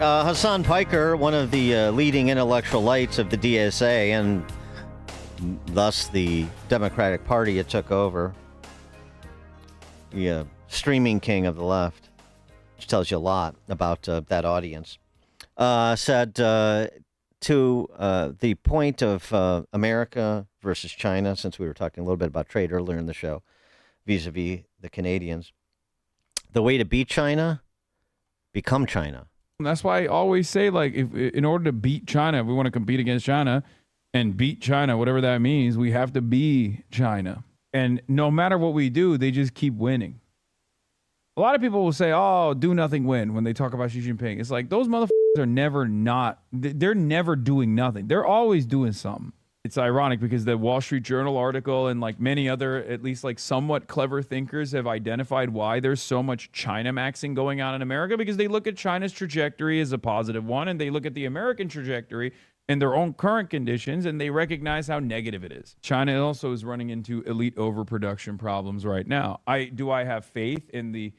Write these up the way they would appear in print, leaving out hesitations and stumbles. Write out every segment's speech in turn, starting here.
Hassan Piker, one of the leading intellectual lights of the DSA and thus the Democratic Party it took over, the streaming king of the left, which tells you a lot about that audience, said to the point of America versus China, since we were talking a little bit about trade earlier in the show, vis-a-vis the Canadians, the way to beat China, become China. And that's why I always say, like, if in order to beat China, if we want to compete against China and beat China, whatever that means, we have to be China. And no matter what we do, they just keep winning. A lot of people will say, oh, do nothing win when they talk about Xi Jinping. It's like those motherfuckers are they're never doing nothing. They're always doing something. It's ironic because the Wall Street Journal article and like many other, at least like somewhat clever thinkers have identified why there's so much China maxing going on in America, because they look at China's trajectory as a positive one and they look at the American trajectory in their own current conditions and they recognize how negative it is. China also is running into elite overproduction problems right now. Do I have faith in the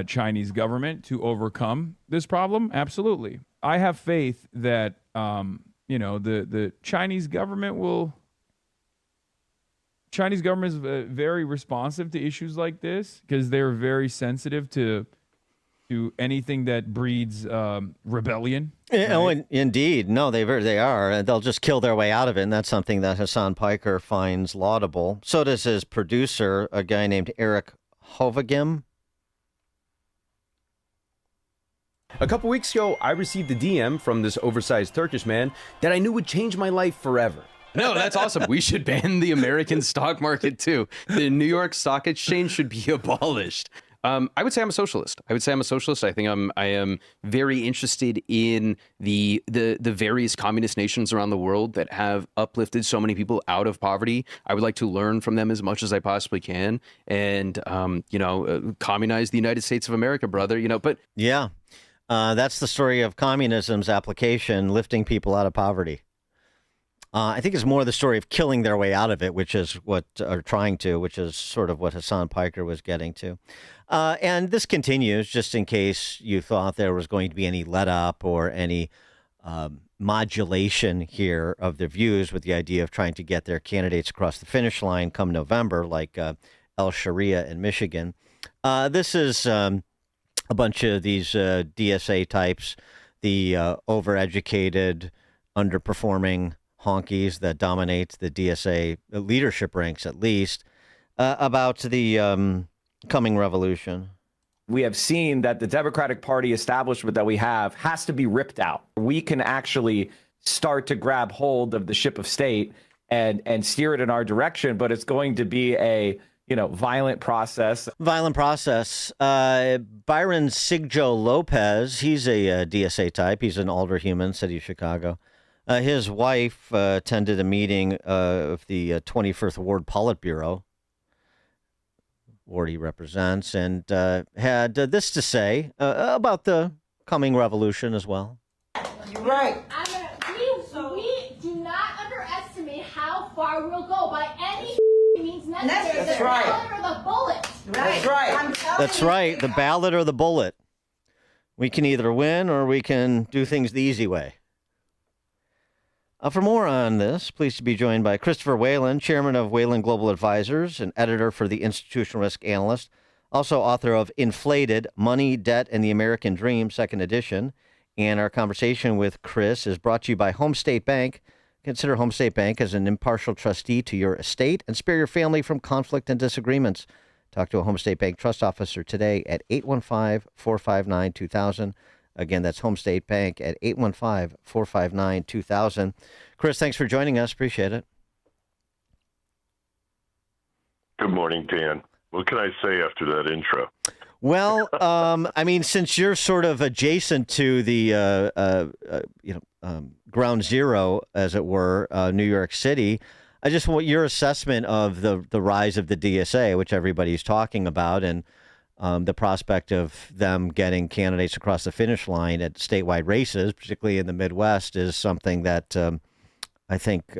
Chinese government to overcome this problem? Absolutely. I have faith that the Chinese government is very responsive to issues like this because they're very sensitive to anything that breeds rebellion. Right? Oh, indeed. No, they are. They'll just kill their way out of it, and that's something that Hassan Piker finds laudable. So does his producer, a guy named Eric Hovagim. A couple weeks ago, I received a DM from this oversized Turkish man that I knew would change my life forever. No, that's awesome. We should ban the American stock market too. The New York Stock Exchange should be abolished. I would say I'm a socialist. I think I am very interested in the various communist nations around the world that have uplifted so many people out of poverty. I would like to learn from them as much as I possibly can, and communize the United States of America, brother. But yeah. That's the story of communism's application, lifting people out of poverty. I think it's more the story of killing their way out of it, which is which is sort of what Hassan Piker was getting to. And this continues, just in case you thought there was going to be any let up or any modulation here of their views with the idea of trying to get their candidates across the finish line come November, like El Sharia in Michigan. This is a bunch of these DSA types, the overeducated, underperforming honkies that dominate the DSA leadership ranks, at least, about the coming revolution. We have seen that the Democratic Party establishment that we have has to be ripped out. We can actually start to grab hold of the ship of state and steer it in our direction, but it's going to be a violent process. Byron Sigjo Lopez, he's a DSA type. He's an alderhuman, City of Chicago. His wife attended a meeting of the 21st Ward Politburo, ward he represents, and had this to say about the coming revolution as well. You're right. We do not underestimate how far we'll go by any means necessary. That's the right. ballot or the bullet. Right. That's right. That's right. The ballot or the bullet. We can either win or we can do things the easy way. For more on this, pleased to be joined by Christopher Whalen, chairman of Whalen Global Advisors and editor for the Institutional Risk Analyst, also author of Inflated: Money, Debt, and the American Dream, second edition. And our conversation with Chris is brought to you by Home State Bank. Consider Home State Bank as an impartial trustee to your estate and spare your family from conflict and disagreements. Talk to a Home State Bank trust officer today at 815-459-2000. Again, that's Home State Bank at 815-459-2000. Chris, thanks for joining us. Appreciate it. Good morning, Dan. What can I say after that intro? Well, since you're sort of adjacent to the, ground zero, as it were, New York City, I just want your assessment of the rise of the DSA, which everybody's talking about, and the prospect of them getting candidates across the finish line at statewide races, particularly in the Midwest, is something that I think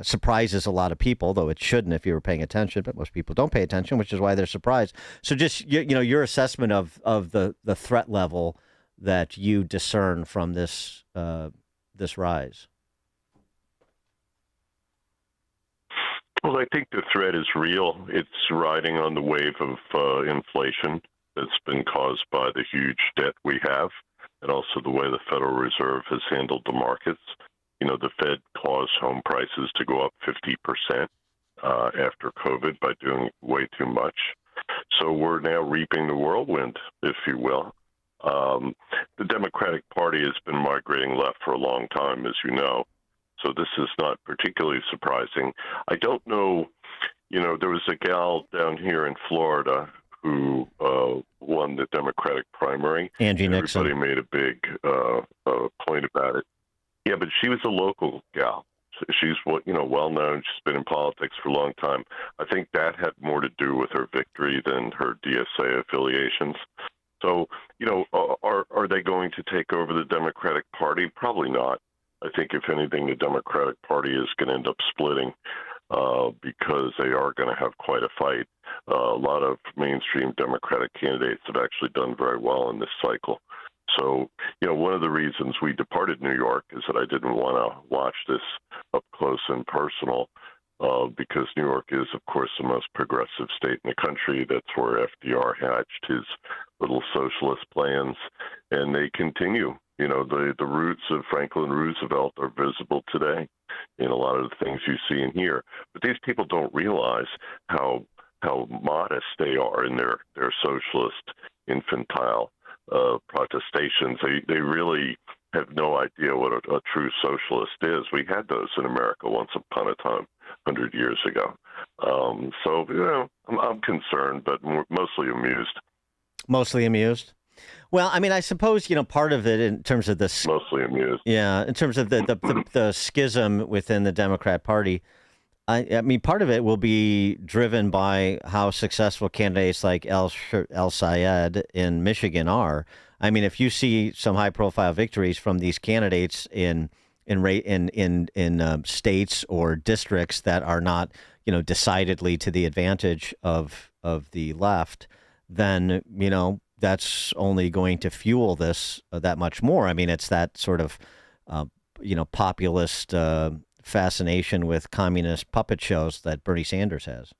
surprises a lot of people, though it shouldn't if you were paying attention, but most people don't pay attention, which is why they're surprised. So just, your assessment of the threat level that you discern from this this rise? Well, I think the threat is real. It's riding on the wave of inflation that's been caused by the huge debt we have, and also the way the Federal Reserve has handled the markets. You know, the Fed caused home prices to go up 50% after COVID by doing way too much. So we're now reaping the whirlwind, if you will. The Democratic Party has been migrating left for a long time, as you know. So this is not particularly surprising. I don't know, you know, there was a gal down here in Florida who won the Democratic primary. Angie Nixon. Everybody made a big point about it. Yeah, but she was a local gal. She's, you know, well known. She's been in politics for a long time. I think that had more to do with her victory than her DSA affiliations. So, you know, are they going to take over the Democratic Party? Probably not. I think, if anything, the Democratic Party is going to end up splitting because they are going to have quite a fight. A lot of mainstream Democratic candidates have actually done very well in this cycle. So, you know, one of the reasons we departed New York is that I didn't want to watch this up close and personal because New York is, of course, the most progressive state in the country. That's where FDR hatched his little socialist plans, and they continue. You know, the roots of Franklin Roosevelt are visible today in a lot of the things you see and hear. But these people don't realize how modest they are in their socialist, infantile protestations. They really have no idea what a true socialist is. We had those in America once upon a time, 100 years ago. So, you know, I'm concerned, but mostly amused. Mostly amused. Well, I mean, I suppose, you know, part of it in terms of this. Mostly amused. Yeah, in terms of the schism within the Democrat Party, I mean, part of it will be driven by how successful candidates like El Sayed in Michigan are. I mean, if you see some high-profile victories from these candidates in states or districts that are not, you know, decidedly to the advantage of the left, then, you know, that's only going to fuel this that much more. I mean, it's that sort of, you know, populist fascination with communist puppet shows that Bernie Sanders has.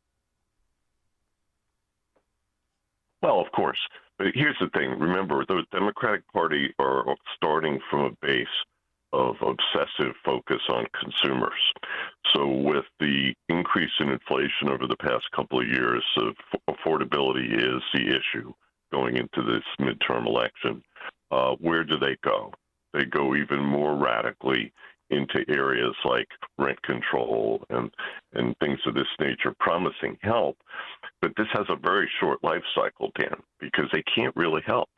Well, of course. But here's the thing. Remember, the Democratic Party are starting from a base of obsessive focus on consumers. So with the increase in inflation over the past couple of years, affordability is the issue going into this midterm election. Where do they go? They go even more radically into areas like rent control and things of this nature, promising help. But this has a very short life cycle, Dan, because they can't really help.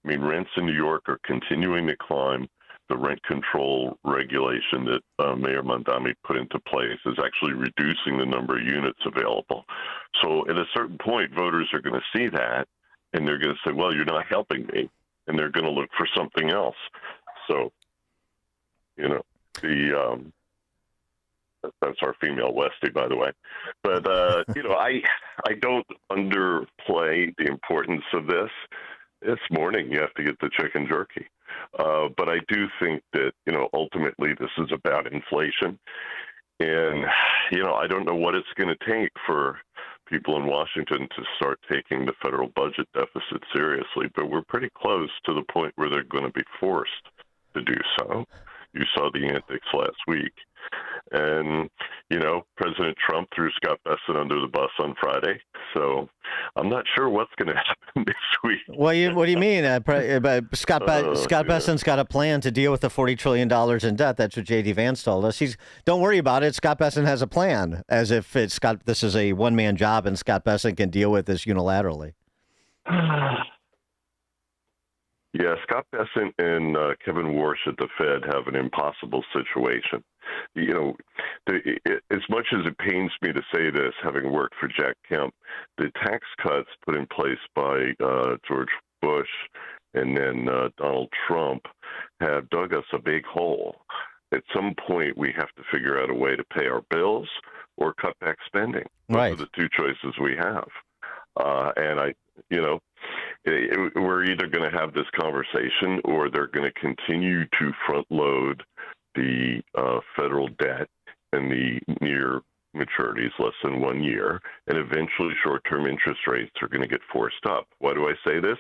I mean, rents in New York are continuing to climb. The rent control regulation that Mayor Mondami put into place is actually reducing the number of units available. So at a certain point, voters are going to see that, and they're going to say, well, you're not helping me, and they're going to look for something else. So, you know, that's our female Westie, by the way. But, you know, I don't underplay the importance of this. This morning, you have to get the chicken jerky. But I do think that, you know, ultimately this is about inflation. And, you know, I don't know what it's going to take for people in Washington to start taking the federal budget deficit seriously. But we're pretty close to the point where they're going to be forced to do so. You saw the antics last week. And, you know, President Trump threw Scott Bessent under the bus on Friday. So I'm not sure what's going to happen this week. What do you mean? Scott Bessent's got a plan to deal with the $40 trillion in debt. That's what J.D. Vance told us. Don't worry about it. Scott Bessent has a plan, as if this is a one-man job and Scott Bessent can deal with this unilaterally. Yeah, Scott Bessent and Kevin Warsh at the Fed have an impossible situation. You know, as much as it pains me to say this, having worked for Jack Kemp, the tax cuts put in place by George Bush and then Donald Trump have dug us a big hole. At some point, we have to figure out a way to pay our bills or cut back spending. Those Right. are the two choices we have. And you know, we're either going to have this conversation or they're going to continue to front load the federal debt and the near maturities, less than 1 year, and eventually short-term interest rates are going to get forced up. Why do I say this?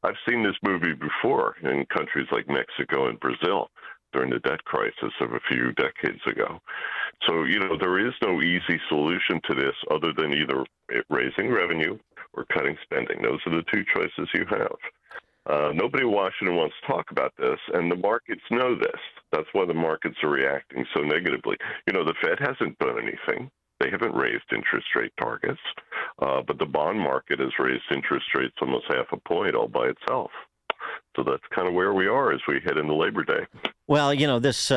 I've seen this movie before in countries like Mexico and Brazil during the debt crisis of a few decades ago. So, there is no easy solution to this other than either raising revenue or cutting spending. Those are the two choices you have. Nobody in Washington wants to talk about this, and the markets know this. That's why the markets are reacting so negatively. The Fed hasn't done anything. They haven't raised interest rate targets, but the bond market has raised interest rates almost half a point all by itself. So that's kind of where we are as we head into Labor Day. Well, this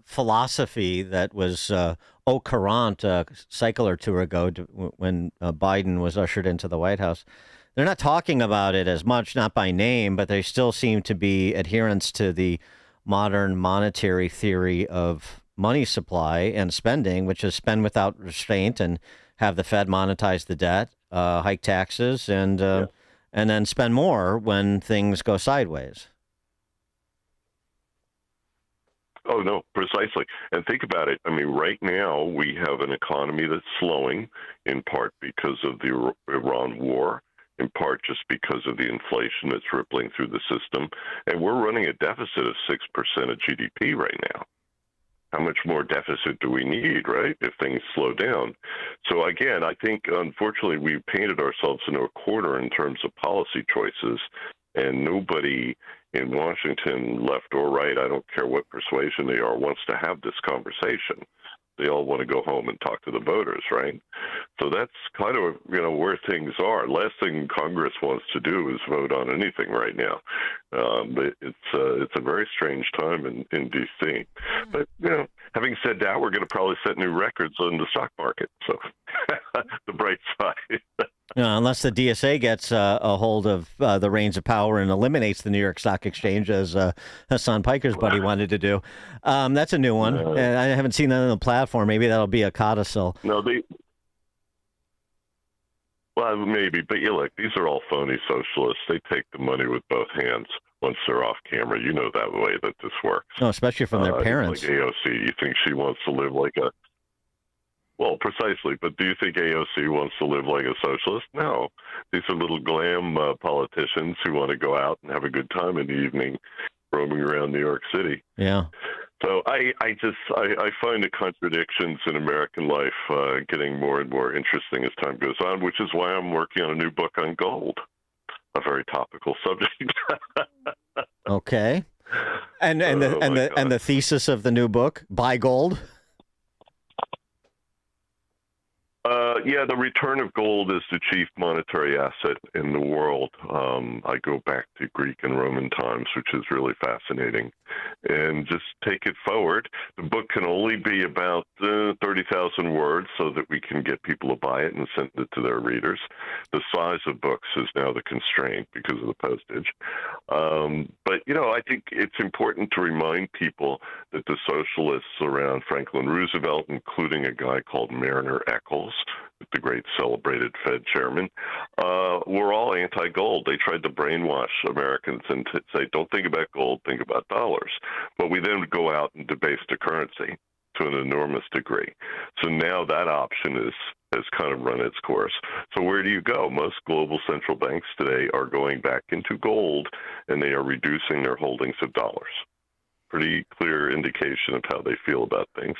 philosophy that was au courant a cycle or two ago when Biden was ushered into the White House, they're not talking about it as much, not by name, but they still seem to be adherents to the modern monetary theory of money supply and spending, which is spend without restraint and have the Fed monetize the debt, hike taxes, and then spend more when things go sideways. Oh, no, precisely. And think about it. I mean, right now we have an economy that's slowing, in part because of the Iran war, in part just because of the inflation that's rippling through the system. And we're running a deficit of 6% of GDP right now. How much more deficit do we need, right, if things slow down? So, again, I think, unfortunately, we've painted ourselves into a corner in terms of policy choices, and nobody in Washington, left or right, I don't care what persuasion they are, wants to have this conversation. They all want to go home and talk to the voters, right? So that's kind of, where things are. Last thing Congress wants to do is vote on anything right now. It's a very strange time in D.C. But, having said that, we're going to probably set new records on the stock market. So the bright side. Unless the DSA gets a hold of the reins of power and eliminates the New York Stock Exchange, as Hassan Piker's buddy wanted to do. That's a new one. I haven't seen that on the platform. Maybe that'll be a codicil. No, well, maybe. But look, these are all phony socialists. They take the money with both hands once they're off camera. You know that way that this works. No, especially from their parents. Like AOC, you think she wants to live like a... Well, precisely. But do you think AOC wants to live like a socialist? No. These are little glam politicians who want to go out and have a good time in the evening roaming around New York City. Yeah. So I find the contradictions in American life getting more and more interesting as time goes on, which is why I'm working on a new book on gold, a very topical subject. Okay. And the thesis of the new book, Buy Gold? The return of gold is the chief monetary asset in the world. I go back to Greek and Roman times, which is really fascinating. And just take it forward. The book can only be about 30,000 words so that we can get people to buy it and send it to their readers. The size of books is now the constraint because of the postage. But, I think it's important to remind people that the socialists around Franklin Roosevelt, including a guy called Mariner Eccles, the great celebrated Fed chairman, were all anti-gold. They tried to brainwash Americans and say, don't think about gold, think about dollars. But we then go out and debase the currency to an enormous degree. So now that option has kind of run its course. So where do you go? Most global central banks today are going back into gold, and they are reducing their holdings of dollars. Pretty clear indication of how they feel about things.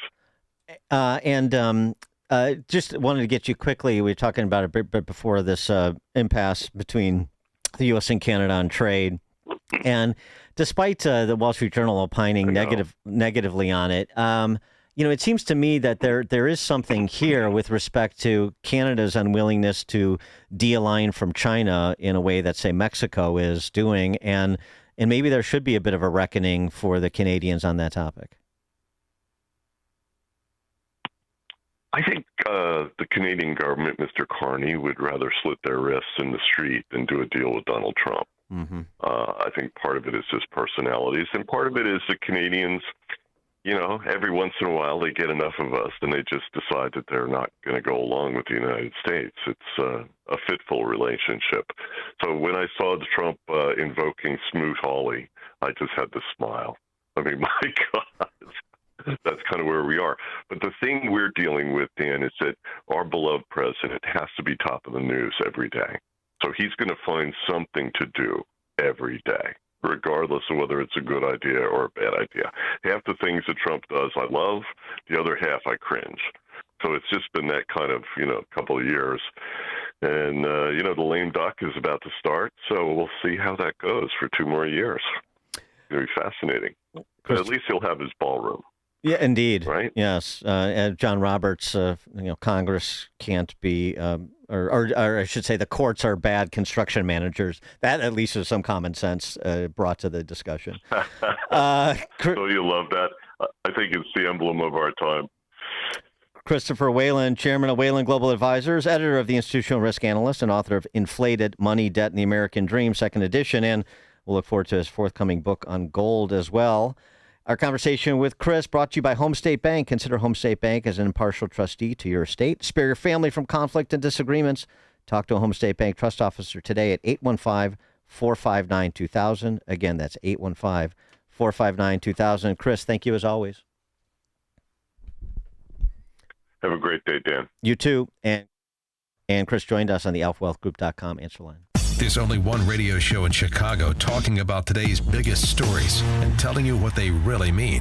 Just wanted to get you quickly. We were talking about it a bit before this impasse between the U.S. and Canada on trade. And despite the Wall Street Journal opining negatively on it, it seems to me that there is something here with respect to Canada's unwillingness to de-align from China in a way that, say, Mexico is doing. And maybe there should be a bit of a reckoning for the Canadians on that topic. I think the Canadian government, Mr. Carney, would rather slit their wrists in the street than do a deal with Donald Trump. Mm-hmm. I think part of it is his personalities, and part of it is the Canadians, every once in a while they get enough of us and they just decide that they're not going to go along with the United States. It's a fitful relationship. So when I saw Trump invoking Smoot-Hawley, I just had to smile. I mean, my God, that's kind of where we are. But the thing we're dealing with, Dan, is that our beloved president has to be top of the news every day. So he's going to find something to do every day, regardless of whether it's a good idea or a bad idea. Half the things that Trump does I love, the other half I cringe. So it's just been that kind of, couple of years. And, the lame duck is about to start, so we'll see how that goes for 2 more years. It'll be fascinating. But at least he'll have his ballroom. Yeah, indeed. Right? Yes. John Roberts, Congress can't be, or I should say the courts are bad construction managers. That at least is some common sense brought to the discussion. So you love that? I think it's the emblem of our time. Christopher Whalen, chairman of Whalen Global Advisors, editor of the Institutional Risk Analyst, and author of Inflated Money, Debt, and the American Dream, second edition. And we'll look forward to his forthcoming book on gold as well. Our conversation with Chris brought to you by Home State Bank. Consider Home State Bank as an impartial trustee to your estate. Spare your family from conflict and disagreements. Talk to a Home State Bank trust officer today at 815-459-2000. Again, that's 815-459-2000. Chris, thank you as always. Have a great day, Dan. You too. And Chris joined us on the alphawealthgroup.com answer line. There's only one radio show in Chicago talking about today's biggest stories and telling you what they really mean.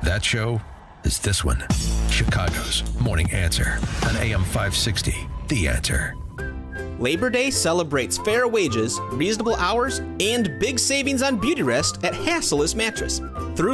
That show is this one, Chicago's Morning Answer on AM 560, The Answer. Labor Day celebrates fair wages, reasonable hours, and big savings on beauty rest at Hassel's Mattress. Through